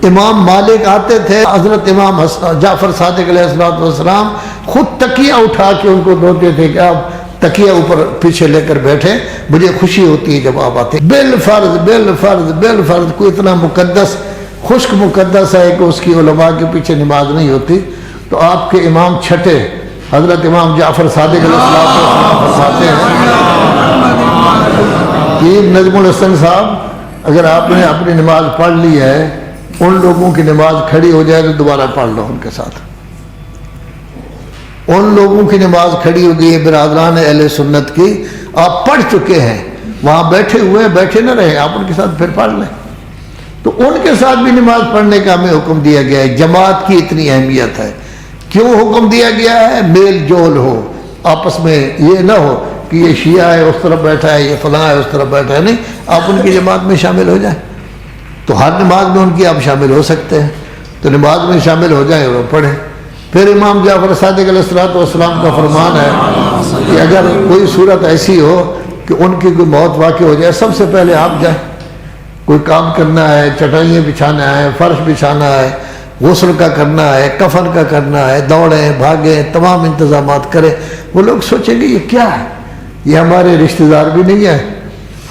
امام مالک آتے تھے، حضرت امام جعفر صادق علیہ السلام خود تکیہ اٹھا کے ان کو دھوتے تھے کہ آپ تکیہ اوپر پیچھے لے کر بیٹھے، مجھے خوشی ہوتی ہے جب آپ آتے۔ بالفرض بالفرض بالفرض کوئی اتنا مقدس خشک مقدس ہے کہ اس کی علماء کے پیچھے نماز نہیں ہوتی، تو آپ کے امام چھٹے حضرت امام جعفر صادق علیہ السلام فرماتے ہیں کہ نجم الحسن صاحب، اگر آپ نے اپنی نماز پڑھ لی ہے، ان لوگوں کی نماز کھڑی ہو جائے تو دوبارہ پڑھ لو ان کے ساتھ۔ ان لوگوں کی نماز کھڑی ہو گئی ہے برادران اہل سنت کی، آپ پڑھ چکے ہیں، وہاں بیٹھے ہوئے بیٹھے نہ رہے، آپ ان کے ساتھ پھر پڑھ لیں۔ تو ان کے ساتھ بھی نماز پڑھنے کا ہمیں حکم دیا گیا ہے۔ جماعت کی اتنی اہمیت ہے، کیوں حکم دیا گیا ہے؟ میل جول ہو آپس میں، یہ نہ ہو کہ یہ شیعہ ہے اس طرف بیٹھا ہے، یہ فلاں ہے اس طرف بیٹھا ہے، نہیں، آپ ان کی جماعت میں شامل ہو جائیں تو ہر نماز میں ان کی آپ شامل ہو سکتے ہیں، تو نماز میں شامل ہو جائیں اور پڑھیں۔ پھر امام جعفر صادق علیہ السلام کا فرمان ہے کہ اگر کوئی صورت ایسی ہو کہ ان کی کوئی موت واقع ہو جائے، سب سے پہلے آپ جائیں۔ کوئی کام کرنا ہے، چٹائیاں بچھانا ہے، فرش بچھانا ہے، غسل کا کرنا ہے، کفن کا کرنا ہے، دوڑیں بھاگیں، تمام انتظامات کریں۔ وہ لوگ سوچیں گے یہ کیا ہے، یہ ہمارے رشتہ دار بھی نہیں ہیں،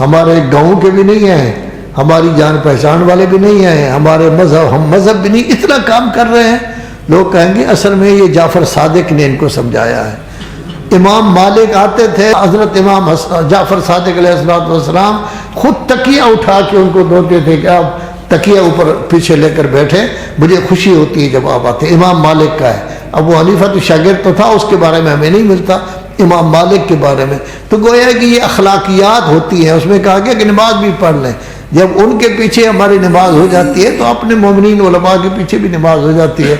ہمارے گاؤں کے بھی نہیں ہیں، ہماری جان پہچان والے بھی نہیں ہیں، ہمارے ہم مذہب بھی نہیں، اتنا کام کر رہے ہیں۔ لوگ کہیں گے اصل میں یہ جعفر صادق نے ان کو سمجھایا ہے۔ امام مالک آتے تھے، حضرت امام جعفر صادق علیہ السلام خود تکیہ اٹھا کے ان کو دھوتے تھے کہ آپ تکیہ اوپر پیچھے لے کر بیٹھے، مجھے خوشی ہوتی ہے جب آپ آتے۔ امام مالک کا ہے۔ ابو حنیفہ تو شاگرد تو تھا، اس کے بارے میں ہمیں نہیں ملتا، امام مالک کے بارے میں تو گویا کہ یہ اخلاقیات ہوتی ہیں۔ اس میں کہا گیا کہ نماز بھی پڑھ لیں، جب ان کے پیچھے ہماری نماز ہو جاتی ہے تو اپنے مومنین علماء کے پیچھے بھی نماز ہو جاتی ہے،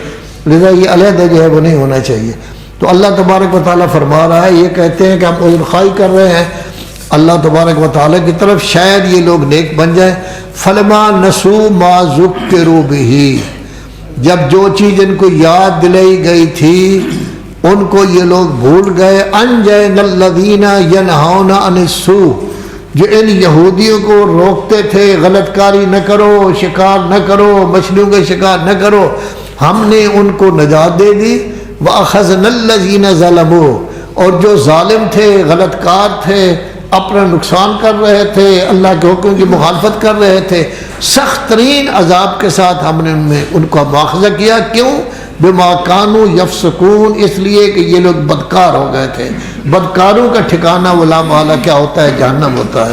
لذا یہ علیحدہ جو ہے وہ نہیں ہونا چاہیے۔ تو اللہ تبارک و تعالیٰ فرما رہا ہے، یہ کہتے ہیں کہ ہم عذر خواہی کر رہے ہیں اللہ تبارک و تعالیٰ کی طرف، شاید یہ لوگ نیک بن جائیں۔ فلما نسوا ما ذکروا بہ، جب جو چیز ان کو یاد دلائی گئی تھی ان کو یہ لوگ بھول گئے۔ انجینا الذین ینہون عن السوء، جو ان یہودیوں کو روکتے تھے غلط کاری نہ کرو، شکار نہ کرو، مچھلیوں کا شکار نہ کرو، ہم نے ان کو نجات دے دی۔ وَأَخَذْنَا الَّذِينَ ظَلَمُوا، اور جو ظالم تھے، غلط کار تھے، اپنا نقصان کر رہے تھے، اللہ کے حکم کی مخالفت کر رہے تھے، سخت ترین عذاب کے ساتھ ہم نے ان کو مواخذہ کیا۔ کیوں؟ بما کانوا یفسقون، اس لیے کہ یہ لوگ بدکار ہو گئے تھے۔ بدکاروں کا ٹھکانہ ولا محالہ کیا ہوتا ہے؟ جہنم ہوتا ہے۔